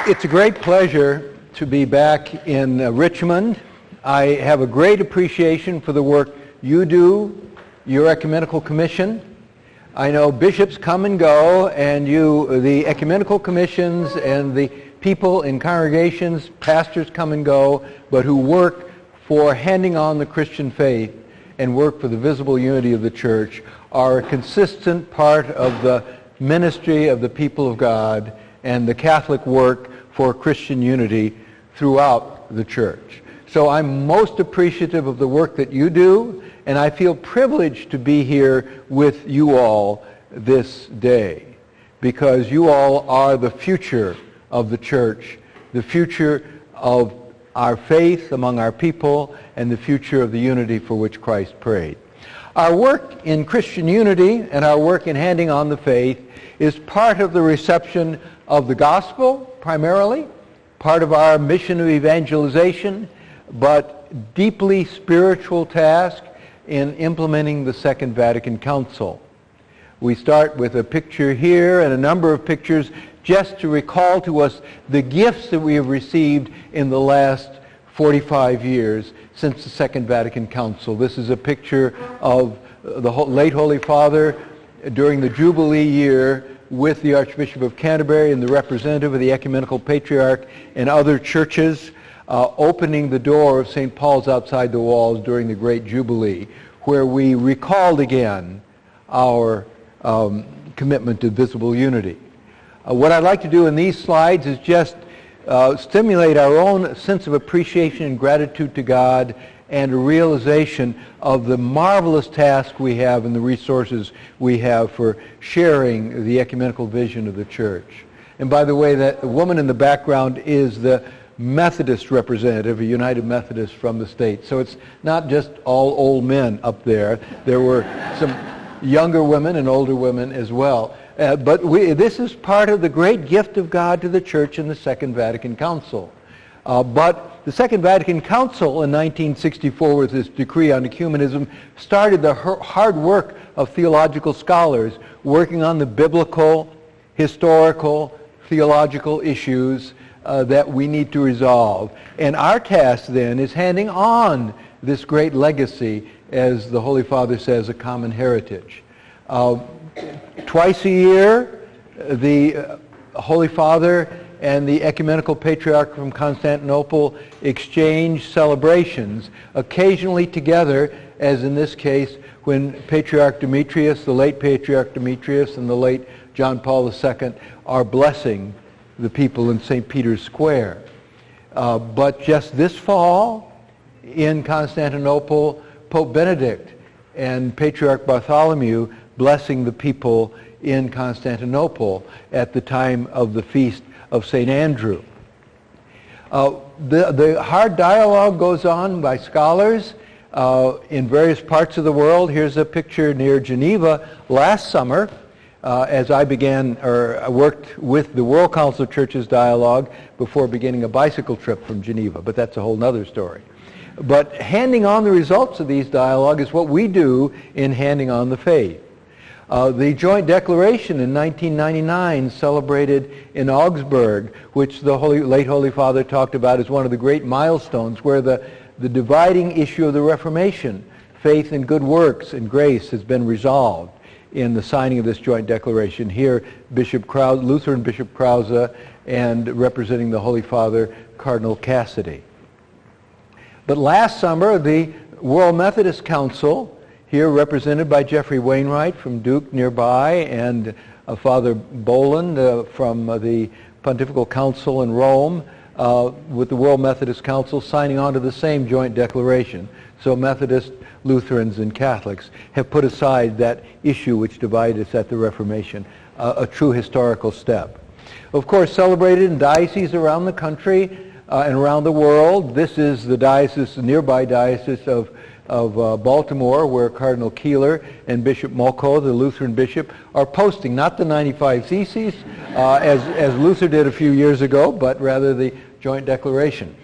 It's a great pleasure to be back in Richmond. I have a great appreciation for the work you do, your Ecumenical Commission. I know bishops come and go, and the Ecumenical Commissions and the people in congregations, pastors come and go, but who work for handing on the Christian faith and work for the visible unity of the church are a consistent part of the ministry of the people of God and the Catholic work for Christian unity throughout the church. So I'm most appreciative of the work that you do, and I feel privileged to be here with you all this day, because you all are the future of the church, the future of our faith among our people, and the future of the unity for which Christ prayed. Our work in Christian unity and our work in handing on the faith is part of the reception of the gospel, primarily, part of our mission of evangelization, but deeply spiritual task in implementing the Second Vatican Council. We start with a picture here and a number of pictures just to recall to us the gifts that we have received in the last 45 years since the Second Vatican Council. This is a picture of the late Holy Father during the Jubilee year with the Archbishop of Canterbury and the representative of the Ecumenical Patriarch and other churches opening the door of St. Paul's outside the walls during the Great Jubilee, where we recalled again our commitment to visible unity. What I'd like to do in these slides is just stimulate our own sense of appreciation and gratitude to God and a realization of the marvelous task we have and the resources we have for sharing the ecumenical vision of the church. And by the way, that woman in the background is the Methodist representative, a United Methodist from the state. So it's not just all old men up there. There were some younger women and older women as well. But this is part of the great gift of God to the church in the Second Vatican Council. But the Second Vatican Council in 1964, with its decree on ecumenism, started the hard work of theological scholars working on the biblical, historical, theological issues that we need to resolve. And our task then is handing on this great legacy, as the Holy Father says, a common heritage. Twice a year, the Holy Father and the Ecumenical Patriarch from Constantinople exchange celebrations, occasionally together, as in this case, when Patriarch Demetrius, the late Patriarch Demetrius, and the late John Paul II are blessing the people in St. Peter's Square. But just this fall, in Constantinople, Pope Benedict and Patriarch Bartholomew blessing the people in Constantinople at the time of the feast of St. Andrew. The hard dialogue goes on by scholars in various parts of the world. Here's a picture near Geneva last summer as I worked with the World Council of Churches dialogue before beginning a bicycle trip from Geneva, but that's a whole other story. But handing on the results of these dialogues is what we do in handing on the faith. The joint declaration in 1999 celebrated in Augsburg, which the late Holy Father talked about as one of the great milestones, where the dividing issue of the Reformation, faith and good works and grace, has been resolved in the signing of this joint declaration. Here, Lutheran Bishop Krause, and representing the Holy Father, Cardinal Cassidy. But last summer, the World Methodist Council, here represented by Jeffrey Wainwright from Duke nearby, and Father Boland from the Pontifical Council in Rome, with the World Methodist Council signing on to the same joint declaration. So Methodists, Lutherans, and Catholics have put aside that issue which divided us at the Reformation, a true historical step. Of course, celebrated in dioceses around the country and around the world. This is the nearby diocese of of Baltimore, where Cardinal Keeler and Bishop Molko, the Lutheran bishop, are posting not the 95 Theses, as Luther did a few years ago, but rather the joint declaration.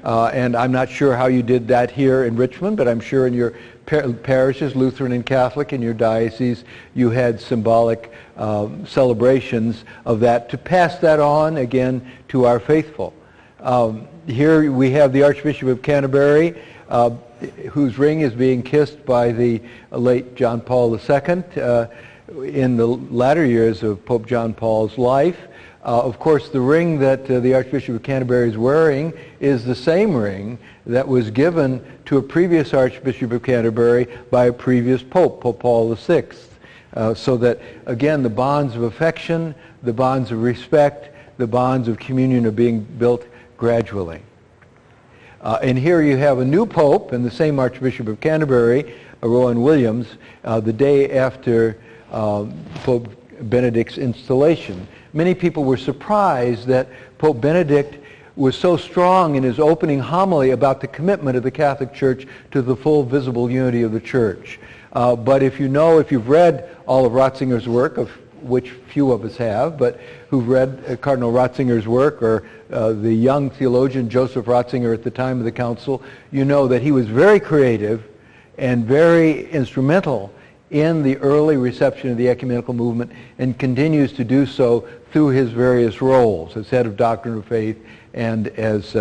And I'm not sure how you did that here in Richmond, but I'm sure in your parishes, Lutheran and Catholic, in your diocese, you had symbolic celebrations of that to pass that on again to our faithful. Here we have the Archbishop of Canterbury, whose ring is being kissed by the late John Paul II in the latter years of Pope John Paul's life. Of course, the ring that the Archbishop of Canterbury is wearing is the same ring that was given to a previous Archbishop of Canterbury by a previous Pope, Pope Paul VI. So that, again, the bonds of affection, the bonds of respect, the bonds of communion are being built gradually. And here you have a new Pope and the same Archbishop of Canterbury, Rowan Williams, the day after Pope Benedict's installation. Many people were surprised that Pope Benedict was so strong in his opening homily about the commitment of the Catholic Church to the full visible unity of the Church. But if you've read all of Ratzinger's work, of which few of us have, but who've read Cardinal Ratzinger's work, or the young theologian Joseph Ratzinger at the time of the council, you know that he was very creative and very instrumental in the early reception of the ecumenical movement, and continues to do so through his various roles as head of Doctrine of Faith and as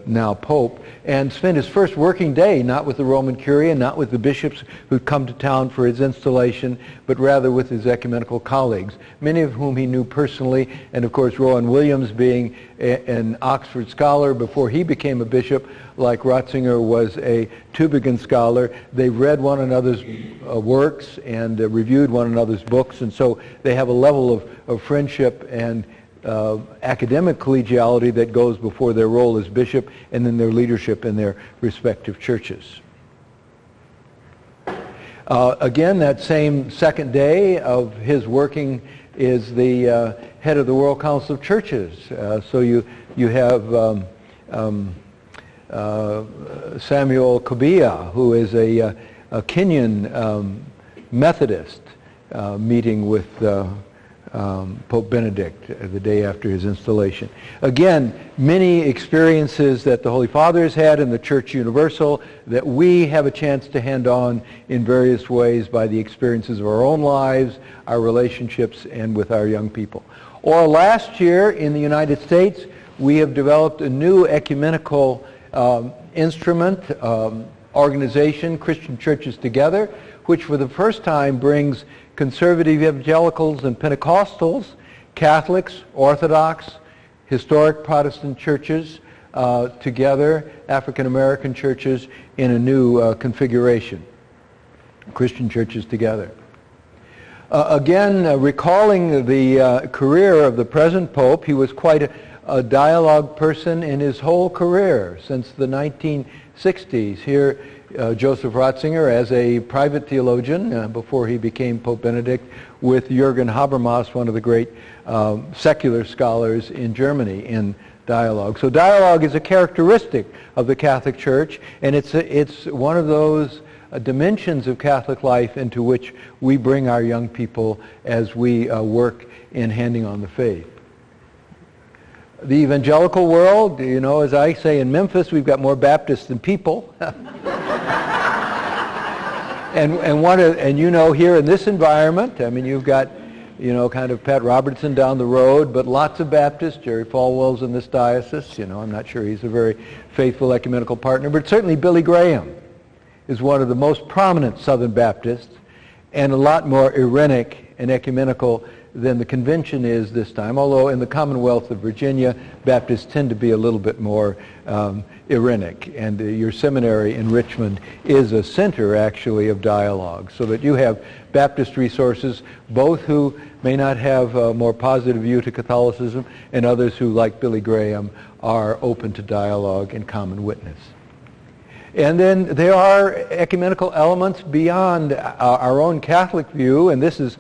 now Pope, and spent his first working day not with the Roman Curia, not with the bishops who'd come to town for his installation, but rather with his ecumenical colleagues, many of whom he knew personally. And of course, Rowan Williams, being an Oxford scholar before he became a bishop, like Ratzinger was a Tübingen scholar, they read one another's works and reviewed one another's books, and so they have a level of friendship and academic collegiality that goes before their role as bishop and then their leadership in their respective churches. Again, that same second day of his working is the head of the World Council of Churches. So you have Samuel Kobia, who is a Kenyan Methodist, meeting with Pope Benedict the day after his installation. Again, many experiences that the Holy Father has had in the Church Universal that we have a chance to hand on in various ways by the experiences of our own lives, our relationships, and with our young people. Or last year in the United States, we have developed a new ecumenical instrument, organization, Christian Churches Together, which for the first time brings conservative evangelicals and Pentecostals, Catholics, Orthodox, historic Protestant churches together, African American churches, in a new configuration. Christian Churches Together. Again, recalling the career of the present Pope, he was quite a dialogue person in his whole career since the 1960s. Here, Joseph Ratzinger as a private theologian before he became Pope Benedict, with Jürgen Habermas, one of the great secular scholars in Germany, in dialogue. So dialogue is a characteristic of the Catholic Church, and it's one of those dimensions of Catholic life into which we bring our young people as we work in handing on the faith. The evangelical world, you know, as I say in Memphis, we've got more Baptists than people. And you know, here in this environment, I mean, you've got, you know, kind of Pat Robertson down the road, but lots of Baptists. Jerry Falwell's in this diocese. You know, I'm not sure he's a very faithful ecumenical partner, but certainly Billy Graham is one of the most prominent Southern Baptists, and a lot more Irenic and ecumenical than the convention is this time, although in the Commonwealth of Virginia, Baptists tend to be a little bit more Irenic, and your seminary in Richmond is a center actually of dialogue, so that you have Baptist resources, both who may not have a more positive view to Catholicism, and others who, like Billy Graham, are open to dialogue and common witness. And then there are ecumenical elements beyond our own Catholic view, and this is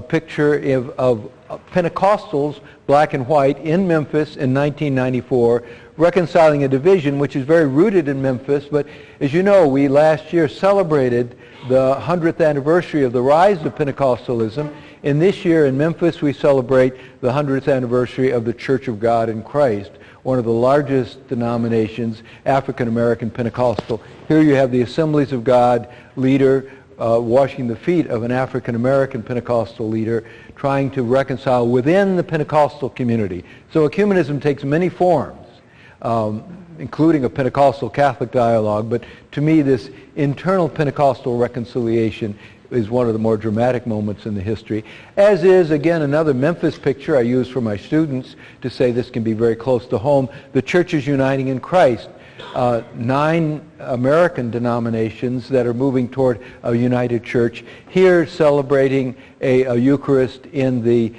picture of Pentecostals, black and white, in Memphis in 1994, reconciling a division which is very rooted in Memphis. But as you know, we last year celebrated the 100th anniversary of the rise of Pentecostalism. And this year in Memphis, we celebrate the 100th anniversary of the Church of God in Christ, one of the largest denominations, African American Pentecostal. Here you have the Assemblies of God leader washing the feet of an African American Pentecostal leader, trying to reconcile within the Pentecostal community. So ecumenism takes many forms, including a Pentecostal Catholic dialogue, but to me this internal Pentecostal reconciliation is one of the more dramatic moments in the history, as is, again, another Memphis picture I use for my students to say this can be very close to home. The churches uniting in Christ. 9 American denominations that are moving toward a united church. Here celebrating a Eucharist in the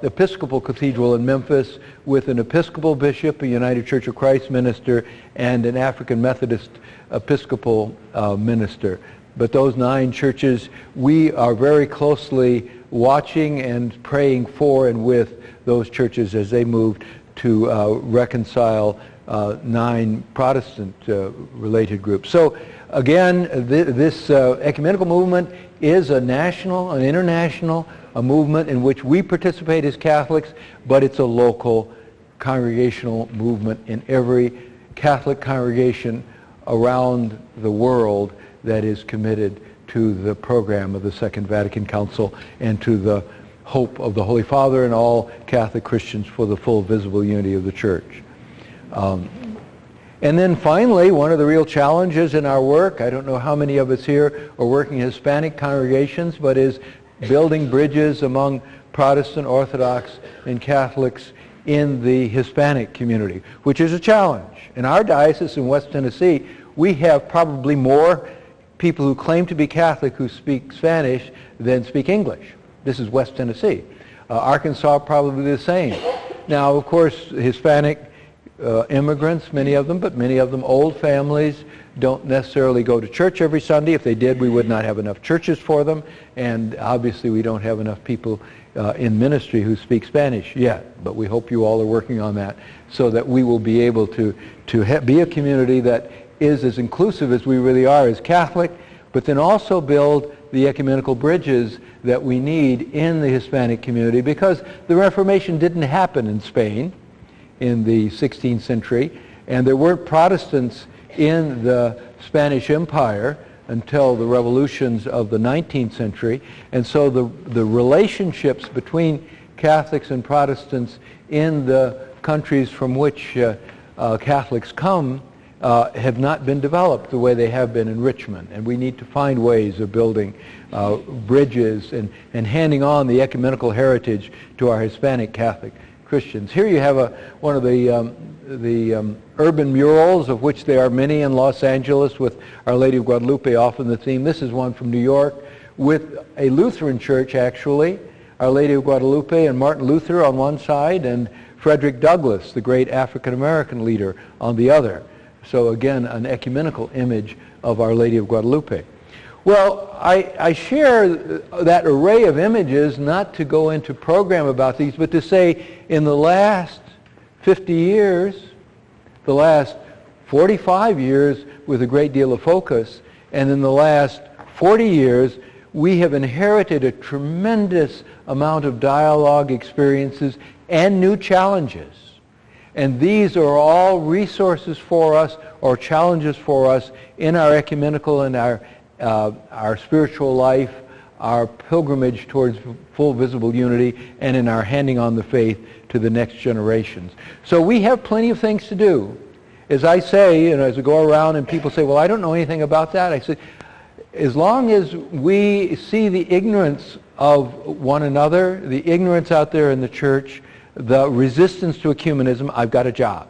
Episcopal Cathedral in Memphis with an Episcopal bishop, a United Church of Christ minister, and an African Methodist Episcopal minister. But those 9 churches, we are very closely watching and praying for and with those churches as they move to reconcile 9 Protestant related groups. So again, this ecumenical movement is a national, an international, a movement in which we participate as Catholics, but it's a local congregational movement in every Catholic congregation around the world that is committed to the program of the Second Vatican Council and to the hope of the Holy Father and all Catholic Christians for the full visible unity of the Church. And then finally, one of the real challenges in our work, I don't know how many of us here are working in Hispanic congregations, but is building bridges among Protestant, Orthodox, and Catholics in the Hispanic community, which is a challenge. In our diocese in West Tennessee, we have probably more people who claim to be Catholic who speak Spanish than speak English. This is West Tennessee. Arkansas probably the same. Now, of course, Hispanic immigrants, many of them, but many of them old families, don't necessarily go to church every Sunday. If they did, we would not have enough churches for them, and obviously we don't have enough people in ministry who speak Spanish yet, but we hope you all are working on that so that we will be able to be a community that is as inclusive as we really are as Catholic, but then also build the ecumenical bridges that we need in the Hispanic community, because the Reformation didn't happen in Spain in the 16th century, and there weren't Protestants in the Spanish Empire until the revolutions of the 19th century, and so the relationships between Catholics and Protestants in the countries from which Catholics come have not been developed the way they have been in Richmond, and we need to find ways of building bridges and handing on the ecumenical heritage to our Hispanic Catholic Christians. Here you have one of the urban murals, of which there are many in Los Angeles, with Our Lady of Guadalupe often the theme. This is one from New York with a Lutheran church, actually, Our Lady of Guadalupe and Martin Luther on one side, and Frederick Douglass, the great African-American leader, on the other. So again, an ecumenical image of Our Lady of Guadalupe. Well, I share that array of images not to go into program about these, but to say in the last 50 years, the last 45 years with a great deal of focus, and in the last 40 years, we have inherited a tremendous amount of dialogue experiences and new challenges. And these are all resources for us or challenges for us in our ecumenical and our spiritual life, our pilgrimage towards full visible unity, and in our handing on the faith to the next generations. So we have plenty of things to do. As I say, and as I go around and people say, well, I don't know anything about that, I say, as long as we see the ignorance of one another, the ignorance out there in the church, the resistance to ecumenism, I've got a job.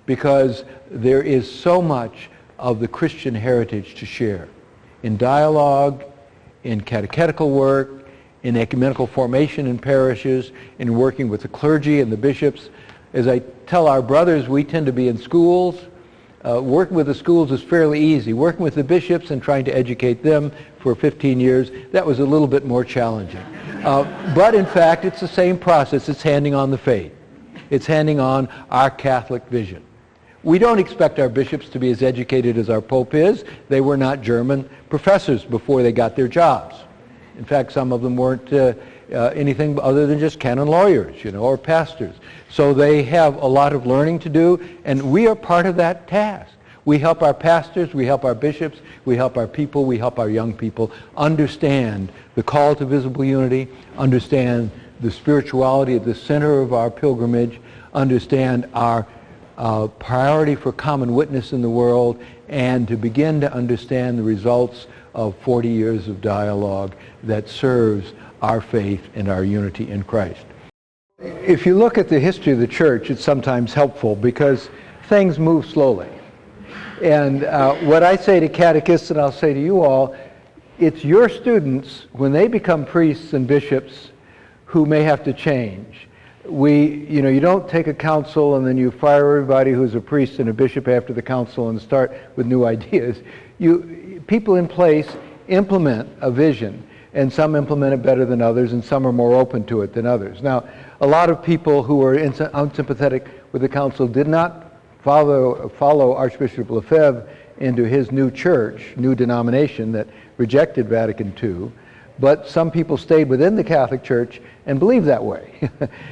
Because there is so much of the Christian heritage to share. In dialogue, in catechetical work, in ecumenical formation in parishes, in working with the clergy and the bishops. As I tell our brothers, we tend to be in schools, Working with the schools is fairly easy. Working with the bishops and trying to educate them for 15 years, that was a little bit more challenging. But in fact, it's the same process. It's handing on the faith. It's handing on our Catholic vision. We don't expect our bishops to be as educated as our Pope is. They were not German professors before they got their jobs. In fact, some of them weren't anything other than just canon lawyers, or pastors. So they have a lot of learning to do, and we are part of that task. We help our pastors, we help our bishops, we help our people, we help our young people understand the call to visible unity, understand the spirituality at the center of our pilgrimage, understand our priority for common witness in the world, and to begin to understand the results of 40 years of dialogue that serves our faith and our unity in Christ. If you look at the history of the church, it's sometimes helpful because things move slowly. And what I say to catechists, and I'll say to you all, it's your students, when they become priests and bishops, who may have to change. You don't take a council and then you fire everybody who's a priest and a bishop after the council and start with new ideas. People in place implement a vision, and some implement it better than others, and some are more open to it than others. Now, a lot of people who were unsympathetic with the council did not follow Archbishop Lefebvre into his new church, new denomination that rejected Vatican II, but some people stayed within the Catholic Church and believed that way.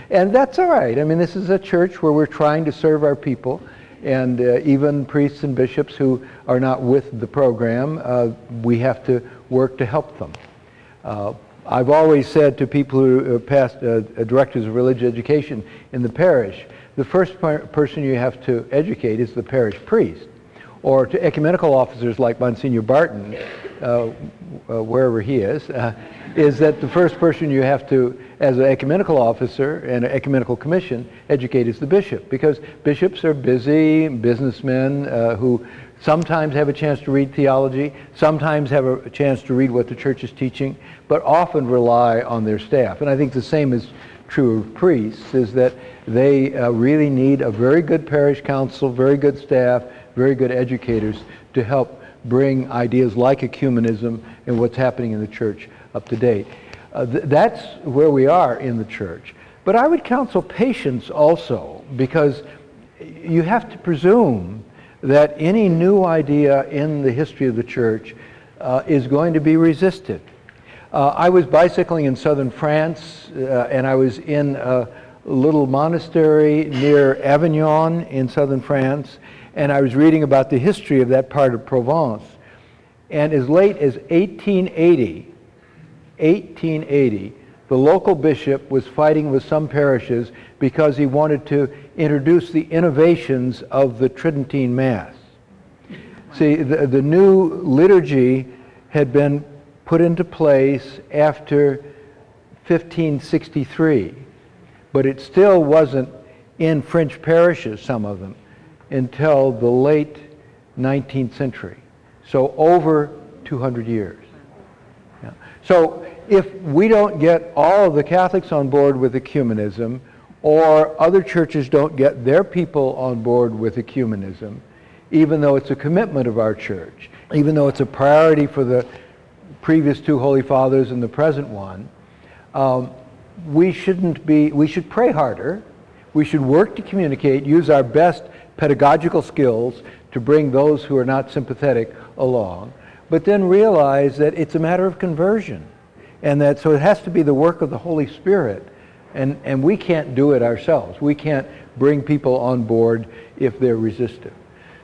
And that's all right. I mean, this is a church where we're trying to serve our people, and even priests and bishops who are not with the program, we have to work to help them. I've always said to people who are past directors of religious education in the parish, the first person you have to educate is the parish priest. Or to ecumenical officers like Monsignor Barton, wherever he is that the first person you have to, as an ecumenical officer and an ecumenical commission, educate is the bishop. Because bishops are busy businessmen who sometimes have a chance to read theology, sometimes have a chance to read what the church is teaching, but often rely on their staff. And I think the same is true of priests, is that they really need a very good parish council, very good staff, very good educators to help bring ideas like ecumenism and what's happening in the church up to date. That's where we are in the church. But I would counsel patience also, because you have to presume that any new idea in the history of the church is going to be resisted. I was bicycling in southern France, and I was in a little monastery near Avignon in southern France, and I was reading about the history of that part of Provence. And as late as 1880, the local bishop was fighting with some parishes because he wanted to introduce the innovations of the Tridentine Mass. See, the new liturgy had been put into place after 1563, but it still wasn't in French parishes, some of them, until the late 19th century. So over 200 years. Yeah. So if we don't get all of the Catholics on board with ecumenism, or other churches don't get their people on board with ecumenism, even though it's a commitment of our church, even though it's a priority for the previous two Holy Fathers and the present one, we should pray harder. We should work to communicate, use our best pedagogical skills to bring those who are not sympathetic along, but then realize that it's a matter of conversion, and that so it has to be the work of the Holy Spirit, and we can't do it ourselves. We can't bring people on board if they're resistant.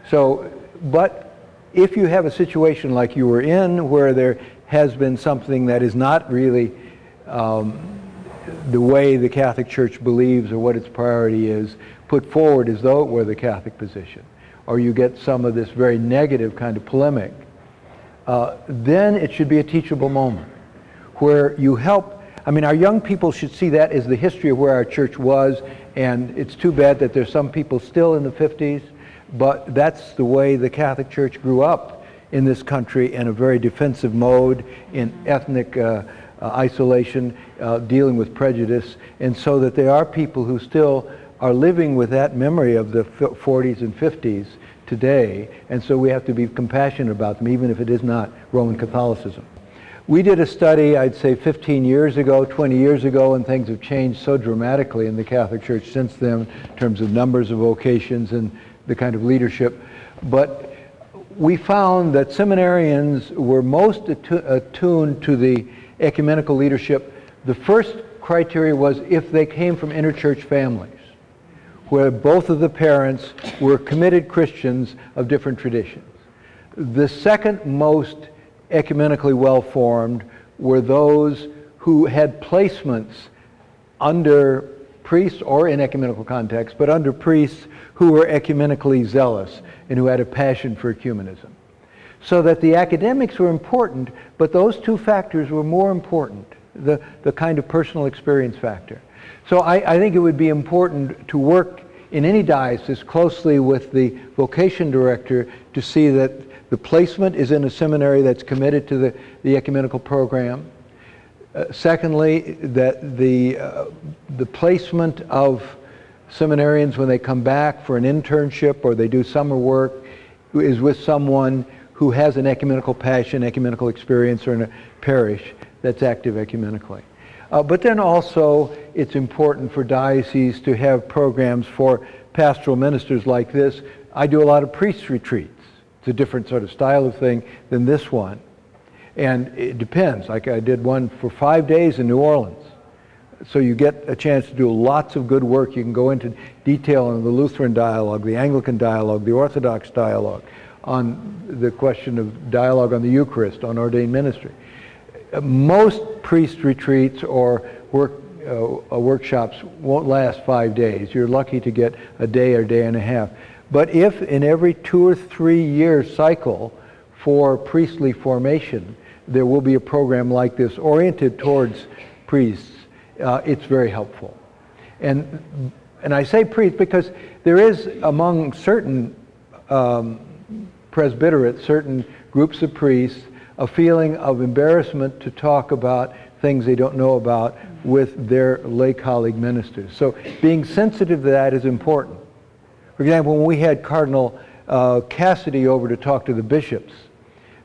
So, but if you have a situation like you were in, where there has been something that is not really the way the Catholic Church believes or what its priority is, put forward as though it were the Catholic position, or you get some of this very negative kind of polemic, then it should be a teachable moment where you help. I mean, our young people should see that as the history of where our church was, and it's too bad that there's some people still in the 50s, but that's the way the Catholic Church grew up in this country, in a very defensive mode, in ethnic isolation, dealing with prejudice, and so that there are people who still are living with that memory of the 40s and 50s today, and so we have to be compassionate about them, even if it is not Roman Catholicism. We did a study, I'd say 15 years ago, 20 years ago, and things have changed so dramatically in the Catholic Church since then in terms of numbers of vocations and the kind of leadership. But we found that seminarians were most attuned to the ecumenical leadership. The first criteria was if they came from interchurch families, where both of the parents were committed Christians of different traditions. The second most ecumenically well-formed were those who had placements under priests, or in ecumenical context, but under priests who were ecumenically zealous and who had a passion for ecumenism. So that the academics were important, but those two factors were more important, the kind of personal experience factor. So I think it would be important to work in any diocese closely with the vocation director to see that the placement is in a seminary that's committed to the ecumenical program. Secondly, that the placement of seminarians when they come back for an internship or they do summer work is with someone who has an ecumenical passion, ecumenical experience, or in a parish that's active ecumenically. But then also it's important for dioceses to have programs for pastoral ministers like this. I do a lot of priest retreats. It's a different sort of style of thing than this one. And it depends. Like I did one for 5 days in New Orleans. So you get a chance to do lots of good work. You can go into detail on the Lutheran dialogue, the Anglican dialogue, the Orthodox dialogue, on the question of dialogue on the Eucharist, on ordained ministry. Most priest retreats or workshops won't last 5 days. You're lucky to get a day or day and a half. But if in every 2 or 3 year cycle for priestly formation, there will be a program like this oriented towards priests, it's very helpful. And I say priests because there is among certain presbyterotes, certain groups of priests, a feeling of embarrassment to talk about things they don't know about with their lay colleague ministers. So being sensitive to that is important. For example, when we had Cardinal Cassidy over to talk to the bishops,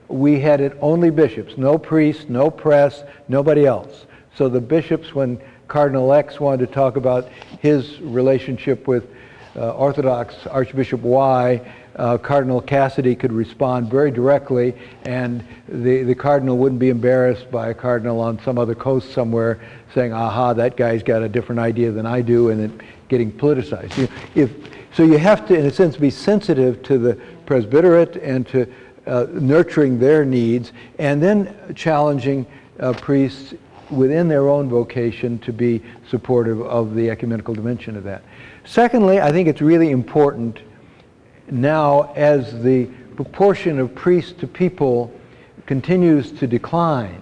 we had it only bishops, no priests, no press, nobody else. So the bishops, when Cardinal X wanted to talk about his relationship with Orthodox Archbishop Y, Cardinal Cassidy could respond very directly, and the cardinal wouldn't be embarrassed by a cardinal on some other coast somewhere saying, aha, that guy's got a different idea than I do, and it getting politicized. So you have to, in a sense, be sensitive to the presbyterate and to nurturing their needs, and then challenging priests within their own vocation to be supportive of the ecumenical dimension of that. Secondly, I think it's really important now, as the proportion of priests to people continues to decline,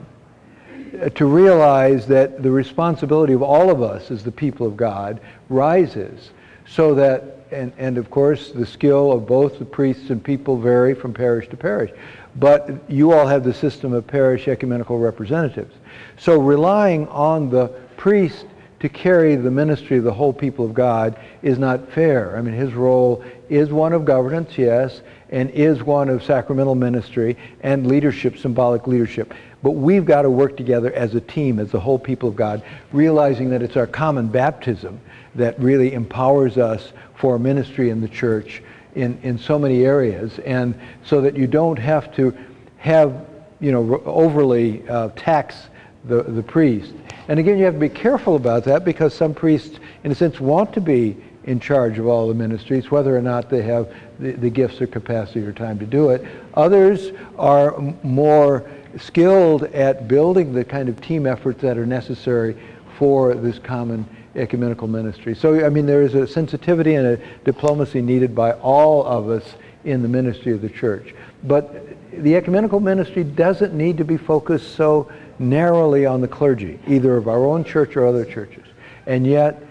to realize that the responsibility of all of us as the people of God rises, so that, and of course the skill of both the priests and people vary from parish to parish, but you all have the system of parish ecumenical representatives. So relying on the priest to carry the ministry of the whole people of God is not fair. I mean, his role is one of governance, yes, and is one of sacramental ministry and leadership, symbolic leadership. But we've got to work together as a team, as the whole people of God, realizing that it's our common baptism that really empowers us for ministry in the church in so many areas, and so that you don't have to have, overly tax the priest. And again, you have to be careful about that, because some priests, in a sense, want to be in charge of all the ministries, whether or not they have the gifts or capacity or time to do it. Others are more skilled at building the kind of team efforts that are necessary for this common ecumenical ministry. So, I mean, there is a sensitivity and a diplomacy needed by all of us in the ministry of the church. But the ecumenical ministry doesn't need to be focused so narrowly on the clergy, either of our own church or other churches. And yet,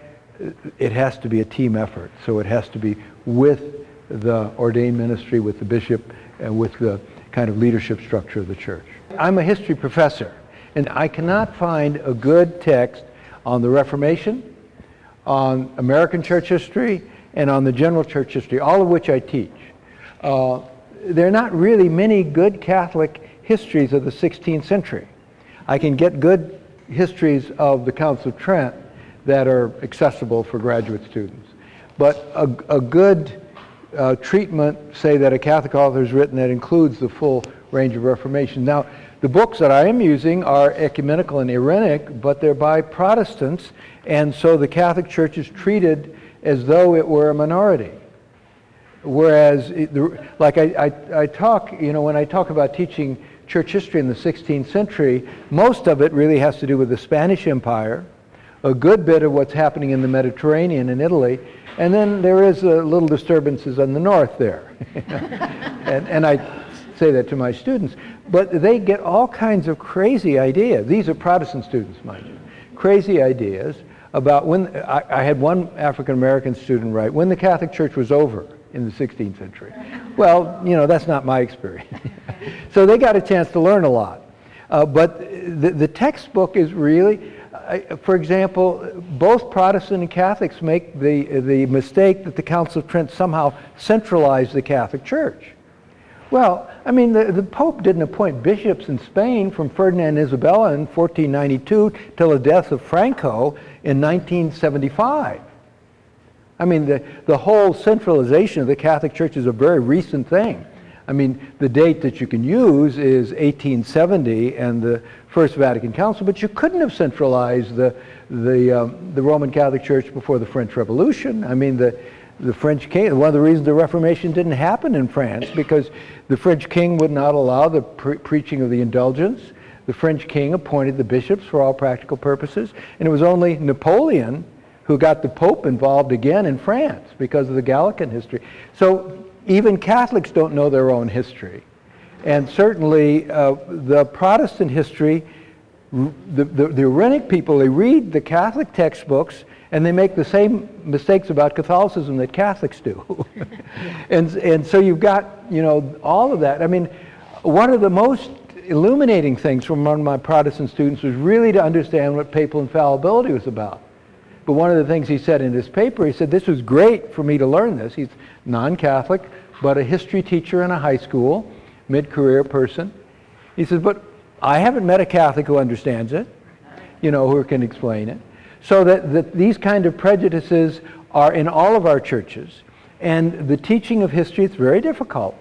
it has to be a team effort. So it has to be with the ordained ministry, with the bishop, and with the kind of leadership structure of the church. I'm a history professor, and I cannot find a good text on the Reformation, on American church history, and on the general church history, all of which I teach, there are not really many good Catholic histories of the 16th century. I can get good histories of the Council of Trent that are accessible for graduate students. But a good treatment, say, that a Catholic author has written that includes the full range of Reformation. Now, the books that I am using are ecumenical and Irenic, but they're by Protestants, and so the Catholic Church is treated as though it were a minority. Whereas, like I talk, when I talk about teaching church history in the 16th century, most of it really has to do with the Spanish Empire, a good bit of what's happening in the Mediterranean and Italy, and then there is a little disturbances in the north there. and I say that to my students. But they get all kinds of crazy ideas. These are Protestant students, mind you. Crazy ideas about when, I had one African-American student write, when the Catholic Church was over in the 16th century. Well, that's not my experience. So they got a chance to learn a lot. But the textbook is really, for example, both Protestant and Catholics make the mistake that the Council of Trent somehow centralized the Catholic Church. Well, I mean, the Pope didn't appoint bishops in Spain from Ferdinand and Isabella in 1492 till the death of Franco in 1975. I mean, the whole centralization of the Catholic Church is a very recent thing. I mean, the date that you can use is 1870 and the First Vatican Council, but you couldn't have centralized the Roman Catholic Church before the French Revolution. I mean, the French king, one of the reasons the Reformation didn't happen in France, because the French king would not allow the preaching of the indulgence. The French king appointed the bishops for all practical purposes, and it was only Napoleon who got the Pope involved again in France because of the Gallican history. So even Catholics don't know their own history. And certainly the Protestant history, the Irenic people, they read the Catholic textbooks and they make the same mistakes about Catholicism that Catholics do. and so you've got, all of that. I mean, one of the most illuminating things from one of my Protestant students was really to understand what papal infallibility was about. But one of the things he said in his paper, he said, this was great for me to learn this. He's non-Catholic, but a history teacher in a high school, mid-career person. He says, but I haven't met a Catholic who understands it, who can explain it. So that these kind of prejudices are in all of our churches. And the teaching of history, it's very difficult.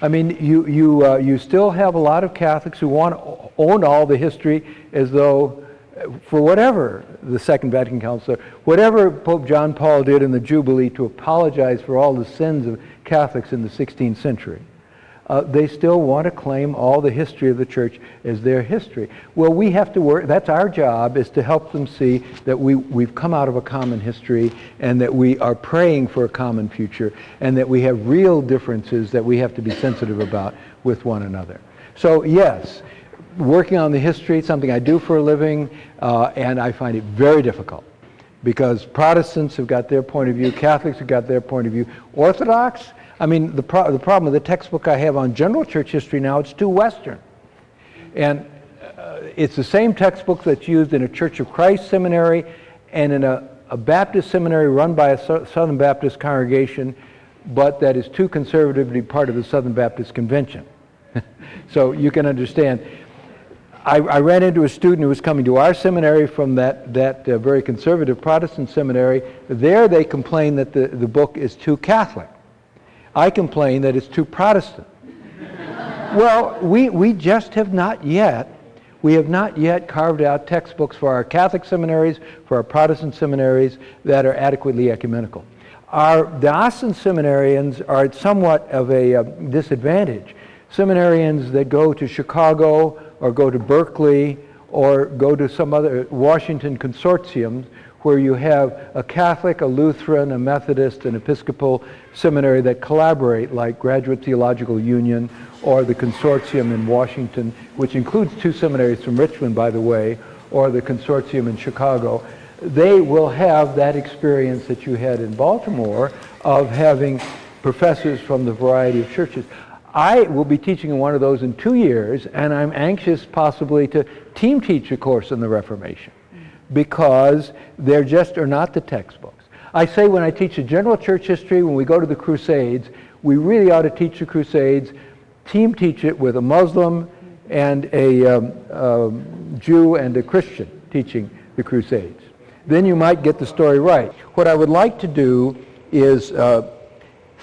I mean, you still have a lot of Catholics who want to own all the history as though, for whatever the Second Vatican Council, whatever Pope John Paul did in the Jubilee to apologize for all the sins of Catholics in the 16th century, they still want to claim all the history of the church as their history. Well, we have to work, that's our job, is to help them see that we've come out of a common history and that we are praying for a common future and that we have real differences that we have to be sensitive about with one another. So yes, working on the history is something I do for a living, and I find it very difficult because Protestants have got their point of view, Catholics have got their point of view, Orthodox, I mean, the problem with the textbook I have on general church history now, it's too Western. And it's the same textbook that's used in a Church of Christ seminary and in a Baptist seminary run by a Southern Baptist congregation, but that is too conservative to be part of the Southern Baptist Convention. So you can understand. I ran into a student who was coming to our seminary from that very conservative Protestant seminary. There they complain that the book is too Catholic. I complain that it's too Protestant. Well, we just have not yet carved out textbooks for our Catholic seminaries, for our Protestant seminaries that are adequately ecumenical. Our diocesan seminarians are at somewhat of a disadvantage. Seminarians that go to Chicago or go to Berkeley or go to some other Washington consortiums where you have a Catholic, a Lutheran, a Methodist, an Episcopal seminary that collaborate, like Graduate Theological Union or the consortium in Washington, which includes two seminaries from Richmond, by the way, or the consortium in Chicago. They will have that experience that you had in Baltimore of having professors from the variety of churches. I will be teaching in one of those in 2 years, and I'm anxious possibly to team teach a course on the Reformation, because there just are not the textbooks. I say when I teach a general church history, when we go to the Crusades, We really ought to teach the Crusades, team teach it with a Muslim and a Jew and a Christian teaching the Crusades. Then you might get the story right. What I would like to do is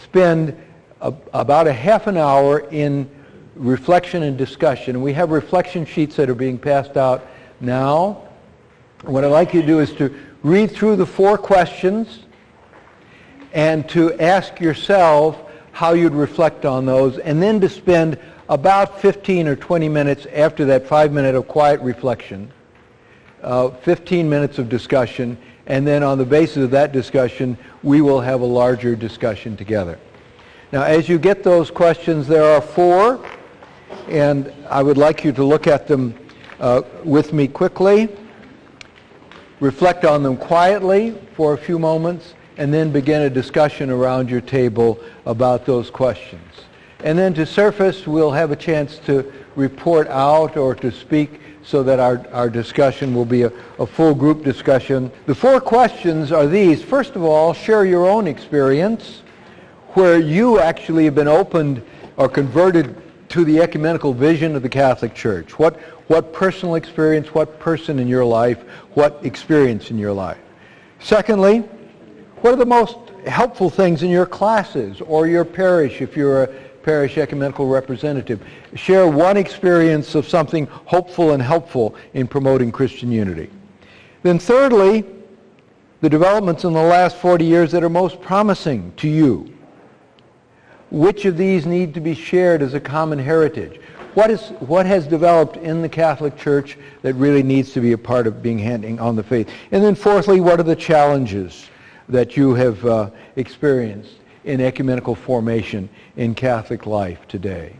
spend about a half an hour in reflection and discussion. We have reflection sheets that are being passed out now. What I'd like you to do is to read through the 4 questions and to ask yourself how you'd reflect on those, and then to spend about 15 or 20 minutes after that 5 minute of quiet reflection, 15 minutes of discussion, and then on the basis of that discussion, we will have a larger discussion together. Now, as you get those questions, there are 4, and I would like you to look at them with me quickly, reflect on them quietly for a few moments, and then begin a discussion around your table about those questions. And then to surface, we'll have a chance to report out or to speak so that our discussion will be a full group discussion. The 4 questions are these. First of all, share your own experience where you actually have been opened or converted to the ecumenical vision of the Catholic Church. What personal experience, what person in your life, what experience in your life. Secondly, what are the most helpful things in your classes or your parish if you're a parish ecumenical representative? Share one experience of something hopeful and helpful in promoting Christian unity. Then thirdly, the developments in the last 40 years that are most promising to you. Which of these need to be shared as a common heritage? What has developed in the Catholic Church that really needs to be a part of being handing on the faith? And then fourthly, what are the challenges that you have experienced in ecumenical formation in Catholic life today?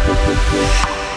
Thank you.